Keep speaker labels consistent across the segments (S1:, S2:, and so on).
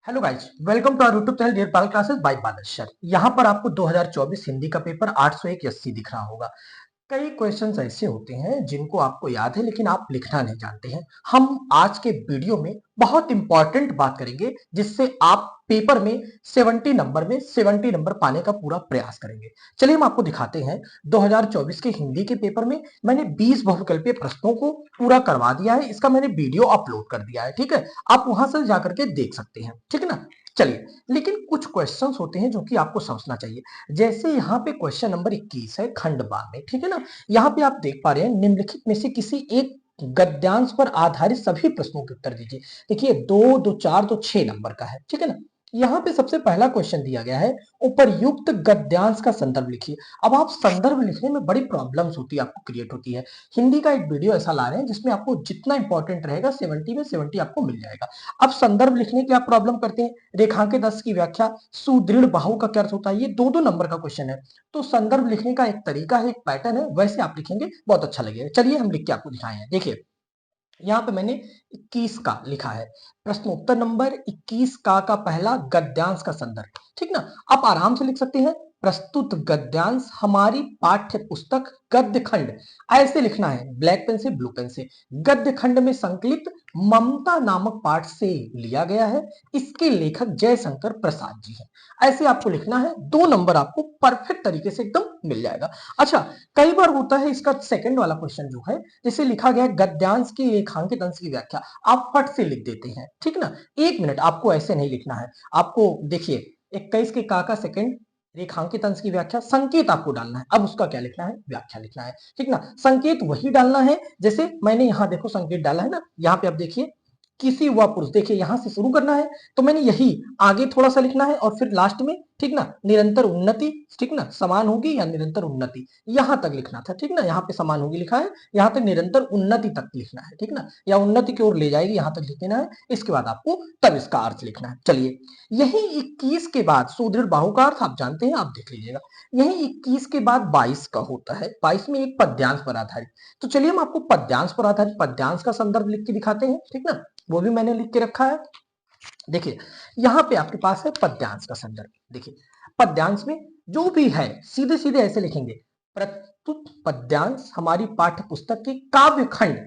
S1: Hello guys, welcome to our YouTube channel dear Pal classes by Badal sir. यहाँ पर आपको 2024 हिंदी का पेपर 801 80 दिख रहा होगा। कई क्वेश्चंस ऐसे होते हैं जिनको आपको याद है लेकिन आप लिखना नहीं जानते हैं। हम आज के वीडियो में बहुत इंपॉर्टेंट बात करेंगे जिससे आप पेपर में 70 नंबर पाने का पूरा प्रयास करेंगे। चलिए हम आपको दिखाते हैं। 2024 के हिंदी के पेपर में मैंने 20 बहुविकल्पीय प्रश्नों को पूरा करवा दिया है। इसका मैंने वीडियो अपलोड कर दिया है, ठीक है। आप वहां से जाकर के देख सकते हैं, ठीक है ना। चलिए, लेकिन कुछ क्वेश्चंस होते हैं जो कि आपको समझना चाहिए। जैसे यहाँ पे क्वेश्चन नंबर 21 है खंड बा में, ठीक है ना। यहाँ पे आप देख पा रहे हैं, निम्नलिखित में से किसी एक गद्यांश पर आधारित सभी प्रश्नों के उत्तर दीजिए। देखिए, 2 2 4 तो 6 नंबर का है, ठीक है ना। यहाँ पे सबसे पहला क्वेश्चन दिया गया है, उपर्युक्त गद्यांश का संदर्भ लिखिए। अब आप संदर्भ लिखने में बड़ी प्रॉब्लम्स होती है, आपको क्रिएट होती है। हिंदी का एक वीडियो ऐसा ला रहे हैं जिसमें आपको जितना इंपॉर्टेंट रहेगा 70 में 70 आपको मिल जाएगा। अब संदर्भ लिखने की आप प्रॉब्लम करते हैं। रेखांकित अर्थ की व्याख्या, सुदृढ़ बाहु का क्या अर्थ होता है, ये 2 2 नंबर का क्वेश्चन है। तो संदर्भ लिखने का एक तरीका है, एक पैटर्न है, वैसे आप लिखेंगे बहुत अच्छा लगेगा। चलिए हम लिख के आपको दिखाए हैं। देखिए, यहाँ पे मैंने 21 का लिखा है। प्रश्न उत्तर नंबर 21 का पहला गद्यांश का संदर्भ, ठीक ना। आप आराम से लिख सकते हैं, प्रस्तुत गद्यांश हमारी पाठ्य पुस्तक गद्य खंड। ऐसे लिखना है, ब्लैक पेन से ब्लू पेन से। गद्य खंड में संकलित ममता नामक पाठ से लिया गया है। इसके लेखक जयशंकर प्रसाद जी हैं। ऐसे आपको लिखना है। 2 नंबर आपको परफेक्ट तरीके से एकदम मिल जाएगा। अच्छा, कई बार होता है इसका सेकंड वाला क्वेश्चन जो है, जिसे लिखा गया है गद्यांश की रेखांकित अंश की व्याख्या, आप फट से लिख देते हैं, ठीक ना। 1 मिनट, आपको ऐसे नहीं लिखना है। आपको देखिए, 21 के का सेकंड रेखांकित अंश की व्याख्या, संकेत आपको डालना है। अब उसका क्या लिखना है, व्याख्या लिखना है, ठीक ना। संकेत वही डालना है जैसे मैंने यहाँ देखो संकेत डाला है ना। यहाँ पे आप देखिए, किसी हुआ पुरुष, देखिए यहां से शुरू करना है तो मैंने यही आगे थोड़ा सा लिखना है और फिर लास्ट में, ठीक ना, निरंतर उन्नति, ठीक ना, समान होगी या निरंतर उन्नति, यहां तक लिखना था, ठीक ना। यहाँ पे समान होगी लिखा है, यहाँ तक निरंतर उन्नति तक लिखना है, ठीक ना, या उन्नति की ओर ले जाएगी, यहां तक लिख देना है। इसके बाद आपको तब इसका अर्थ लिखना है। चलिए, यही 21 के बाद सुदृढ़ बाहु का अर्थ आप जानते हैं, आप देख लीजिएगा। यही 21 के बाद 22 का होता है। 22 में एक पद्यांश पर आधारित। तो चलिए हम आपको पद्यांश पर आधारित पद्यांश का संदर्भ लिख के दिखाते हैं, ठीक ना। वो भी मैंने लिख के रखा है। देखिए, यहां पे आपके पास है पद्यांश का संदर्भ। देखिए, पद्यांश में जो भी है सीधे सीधे ऐसे लिखेंगे, प्रस्तुत पद्यांश हमारी पाठ्य पुस्तक के काव्य खंड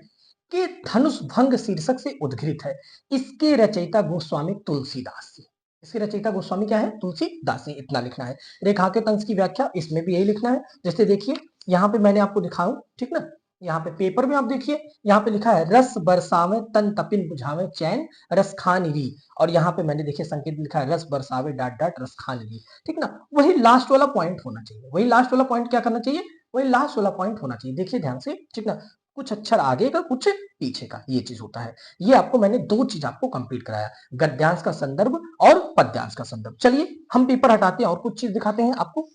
S1: के धनुष भंग शीर्षक से उद्घृत है। इसके रचयिता गोस्वामी तुलसीदास जी। इसके रचयिता गोस्वामी क्या है, तुलसीदास जी। इतना लिखना है। रेखांकित अंश की व्याख्या, इसमें भी यही लिखना है। जैसे देखिए, यहाँ पे मैंने आपको दिखाऊं, ठीक ना। यहाँ पे पेपर में आप देखिए, यहाँ पे लिखा है, रस बरसावे तन तपिन बुझावे चैन रस खान वी। और यहाँ पे मैंने देखिए संकेत लिखा है, रस बरसावे डाट डाट रस खान वी, ठीक ना। वही लास्ट वाला पॉइंट होना चाहिए। वही लास्ट वाला पॉइंट क्या करना चाहिए, वही लास्ट वाला पॉइंट होना चाहिए। देखिए ध्यान से, ठीक ना। कुछ अक्षर आगे का, कुछ पीछे का, ये चीज होता है। ये आपको मैंने 2 चीज आपको कंप्लीट कराया, गद्यांश का संदर्भ और पद्यांश का संदर्भ। चलिए हम पेपर हटाते हैं और कुछ चीज दिखाते हैं आपको।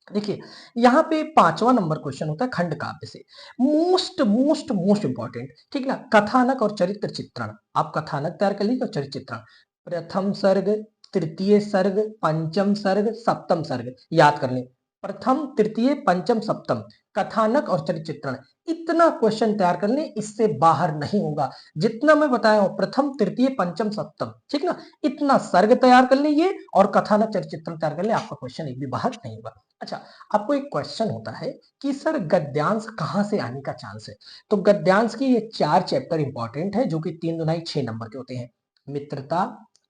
S1: देखिए, यहाँ पे 5वां नंबर क्वेश्चन होता है खंड काव्य से। मोस्ट मोस्ट मोस्ट इंपॉर्टेंट, ठीक ना। कथानक और चरित्र चित्रण, आप कथानक तैयार कर लीजिए और चरित्र चित्रण। प्रथम सर्ग, तृतीय सर्ग, पंचम सर्ग, सप्तम सर्ग याद कर लें। प्रथम, तृतीय, पंचम, सप्तम, कथानक और चरित्र चित्रण। इतना क्वेश्चन तैयार कर लें, इससे बाहर नहीं होगा। जितना मैं बताया हूं, प्रथम, तृतीय, पंचम, सप्तम, ठीक ना। इतना सर्ग तैयार कर लीजिए और कथानक चरित्र चित्रण तैयार कर ले, आपका क्वेश्चन एक भी बाहर नहीं होगा। अच्छा, आपको एक क्वेश्चन होता है कि सर गद्यांश कहां से आने का चांस है। तो गद्यांश की ये 4 चैप्टर इंपॉर्टेंट है जो कि 3 दुनाई 6 नंबर के होते हैं। मित्रता,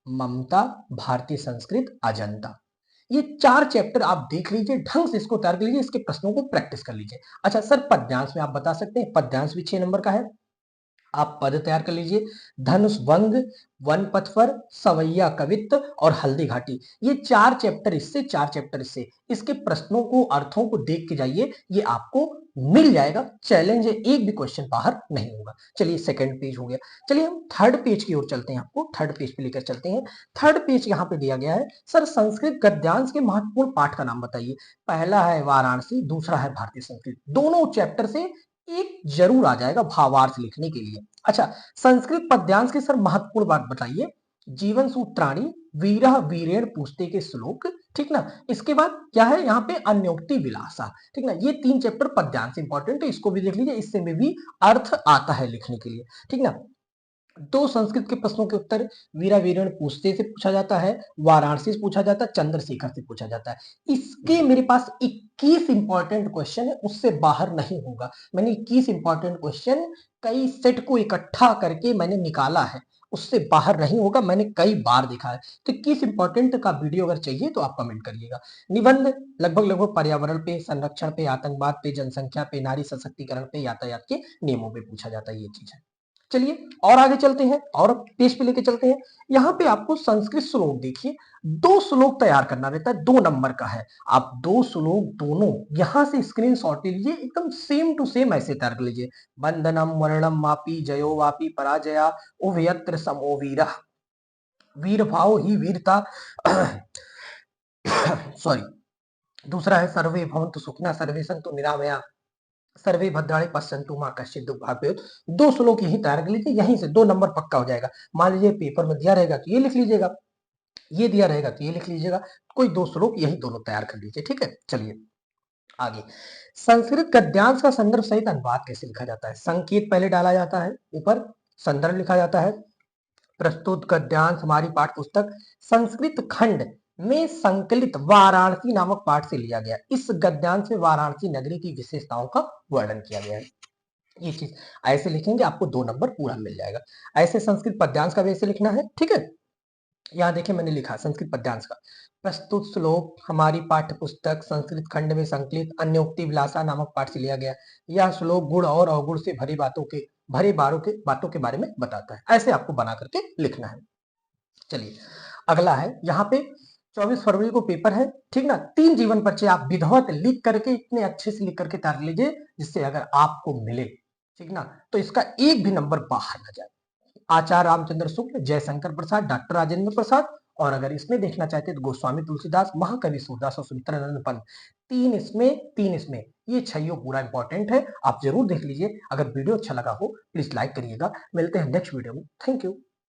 S1: ममता, भारतीय संस्कृत, अजंता। ये 4 चैप्टर आप देख लीजिए, ढंग से इसको तैयार कर लीजिए, इसके प्रश्नों को प्रैक्टिस कर लीजिए। अच्छा सर, पद्यांश में आप बता सकते हैं, पद्यांश भी 6 नंबर का है। आप पद तैयार कर लीजिए, धनुष भंग, वन पथ पर, सवैया कवित्त और हल्दी घाटी। ये 4 चैप्टर इससे, 4 चैप्टर इससे। इसके प्रश्नों को, अर्थों को देख के जाइए, ये आपको मिल जाएगा। चैलेंज है, एक भी क्वेश्चन बाहर नहीं होगा। चलिए सेकंड पेज हो गया। चलिए हम थर्ड पेज की ओर चलते हैं, आपको थर्ड पेज पे लेकर चलते हैं। थर्ड पेज यहाँ पे दिया गया है, सर संस्कृत गद्यांश के महत्वपूर्ण पाठ का नाम बताइए। पहला है वाराणसी, दूसरा है भारतीय संस्कृत। दोनों चैप्टर से एक जरूर आ जाएगा भावार्थ लिखने के लिए। अच्छा, संस्कृत पद्यांश के सर महत्वपूर्ण बात बताइए। जीवन सूत्राणी, वीरः वीरेण पूछते के श्लोक, ठीक ना। इसके बाद क्या है, यहाँ पे अन्योक्ति विलासा, ठीक ना। ये 3 चैप्टर पद्यांश इंपॉर्टेंट है, इसको भी देख लीजिए, इससे में भी अर्थ आता है लिखने के लिए, ठीक ना। दो संस्कृत के प्रश्नों के उत्तर वीरा वीरण पूछते से पूछा जाता है, वाराणसी से पूछा जाता है, चंद्रशेखर से पूछा जाता है। इसके मेरे पास 21 इंपॉर्टेंट क्वेश्चन है, उससे बाहर नहीं होगा। मैंने 21 इंपॉर्टेंट क्वेश्चन कई सेट को इकट्ठा करके मैंने निकाला है, उससे बाहर नहीं होगा, मैंने कई बार देखा है। तो 21 इंपॉर्टेंट का वीडियो अगर चाहिए तो आप कमेंट करिएगा। निबंध लगभग पर्यावरण पे, संरक्षण पे, आतंकवाद पे, जनसंख्या पे, नारी सशक्तिकरण पे, यातायात के नियमों पे पूछा जाता है, ये चीज है। चलिए और आगे चलते हैं और पेज पे लेके चलते हैं। यहाँ पे आपको संस्कृत श्लोक देखिए, 2 श्लोक तैयार करना रहता है, 2 नंबर का है। आप 2 श्लोक दोनों यहाँ से स्क्रीनशॉट ले लीजिए, एकदम सेम टू सेम ऐसे तैयार कर लीजिए। बंधनम वर्णम मापी जयो वापी पराजया उभयत्र समो वीरः, वीर भाव ही वीरता सॉरी। दूसरा है सर्वे भवन्तु सुखिनः सर्वे सन्तु निरामया सर्वे भद्राणि पश्यन्तु मां कश्चित् दुःखभाग् भवेत्। 2 श्लोक यही तैयार कर लीजिए, यहीं से 2 नंबर पक्का हो जाएगा। मान लीजिए पेपर में दिया रहेगा तो ये लिख लीजिएगा, ये दिया रहेगा तो ये लिख लीजिएगा, कोई 2 श्लोक यही दोनों तैयार कर लीजिए, ठीक है। चलिए आगे, संस्कृत गद्यांश का संदर्भ सहित अनुवाद कैसे लिखा जाता है? संकेत पहले डाला जाता है, ऊपर संदर्भ लिखा जाता है। प्रस्तुत गद्यांश हमारी पाठ्य पुस्तक संस्कृत खंड में संकलित वाराणसी नामक पाठ से लिया गया। इस गद्यांश में वाराणसी नगरी की विशेषताओं का वर्णन किया गया है। ये चीज ऐसे लिखेंगे, आपको 2 नंबर पूरा मिल जाएगा। ऐसे संस्कृत पद्यांश का भी ऐसे लिखना है, ठीक है। यहाँ देखिए मैंने लिखा संस्कृत पद्यांश का, प्रस्तुत श्लोक हमारी पाठ्य पुस्तक संस्कृत खंड में संकलित अन्योक्ति विलासा नामक पाठ से लिया गया। यह श्लोक गुण और अवगुण से भरे बातों के बारे में बताता है। ऐसे आपको बना करके लिखना है। चलिए अगला है, यहाँ पे 24 फरवरी को पेपर है, ठीक ना। 3 जीवन परिचय आप विधिवत लिख करके, इतने अच्छे से लिख करके तैयार लीजिए जिससे अगर आपको मिले, ठीक ना, तो इसका एक भी नंबर बाहर ना जाए। आचार्य रामचंद्र शुक्ल, जयशंकर प्रसाद, डॉक्टर राजेंद्र प्रसाद, और अगर इसमें देखना चाहते हैं तो गोस्वामी तुलसीदास, महाकवि सूरदास और सुमित्रानंद पंत। 3 इसमें ये 6 पूरा इंपॉर्टेंट है, आप जरूर देख लीजिए। अगर वीडियो अच्छा लगा हो प्लीज लाइक करिएगा। मिलते हैं नेक्स्ट वीडियो में, थैंक यू।